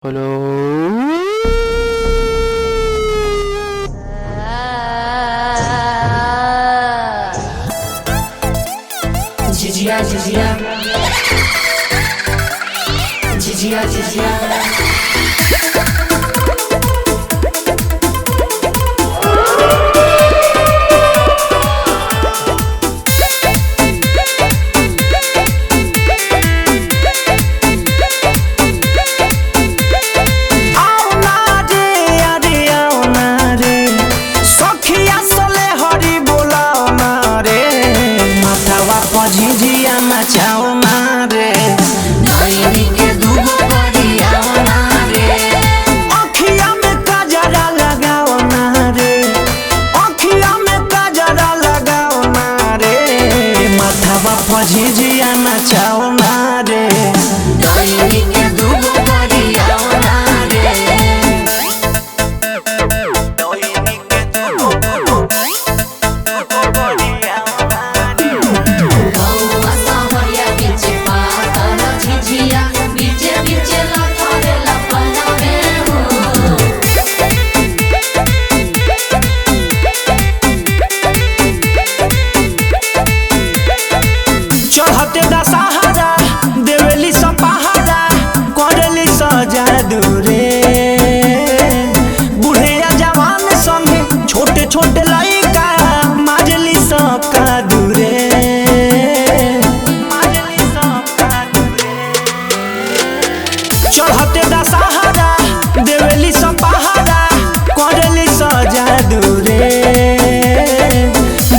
Hello. झिझिया झिझिया झिझिया झिझिया झिझिया नचाओ ना रे, नैनी के दूगो बरियाओ ना रे, अखिया में काजरा लगाओ ना रे, अखिया में काजरा लगाओ ना रे, माथावा पर झिझिया नचाओ ना रे, नैनी के दूगो बरियाओ ना रे, नैनी के दूगो बरियाओ ना रे। गौआ सहरिया बीचे पातर झिझिया बीचे बीचे लथरे लपनवे हो। चढ़ते दशहरा देवेली सब पहाड़ा करेली जादू रे, बूढ़े या जवान संगे छोटे छोटे लइका माजली सब कादू रे, माजली सब कादू रे। चढ़ते दशहरा देवेली सब पहाड़ा करेली जादू रे,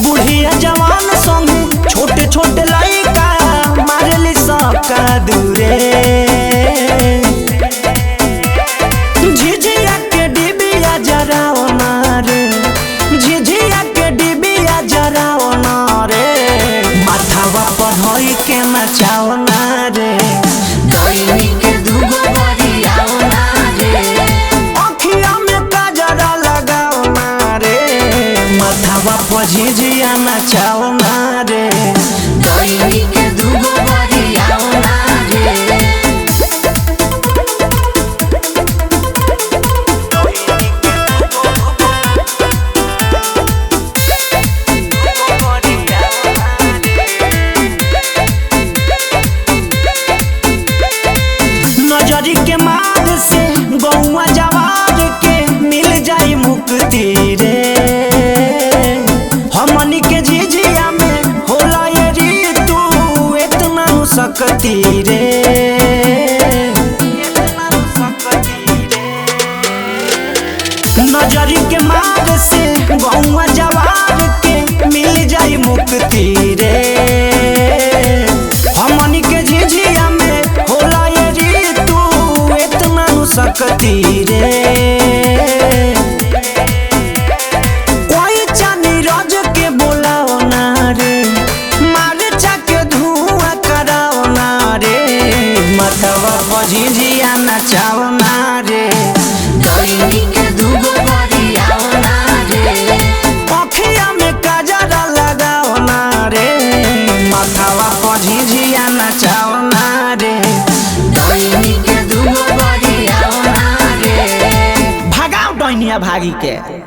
बुढ़िया जवान संगे छोटे छोटे लइका मारली सब कादू रे, झिझिया के डिबिया जराओ ना रे, झिझिया के डिबिया जराओ ना रे, माथावा पर होई के नचाओ ना रे, नैनी के दूगो बरियाओ ना रे, अखिया में काजरा लगाओ ना रे, माथावा पर झिझिया नचाओ ना रे, नैनी के दूगो बरियाओ ना रे। नजरी के मार से गौआ जवार के मिल जाई मुक्ति रे, हमनी के झिझिया में होला ये ऋतु इतना नु सकती रे, इतना नु सकती रे। नजरी के मार से गौआ जवार के मिल जाई मुक्ति रे, हमनी के झिझिया में होला ये ऋतु इतना नु सकती रे, कोई चानी रोज के बोलाओ ना रे, मारचा के धुआं कराओ ना रे, मतवा पर झिझिया नचाओ ना रे, नैनी के दूगो बरियाओ ना रे, अखिया में काजरा लगाओ ना रे, माथावा पर झिझिया नचाओ ना रे, नैनी के दूगो बरियाओ ना रे। भगाओ डैनिया भागी के।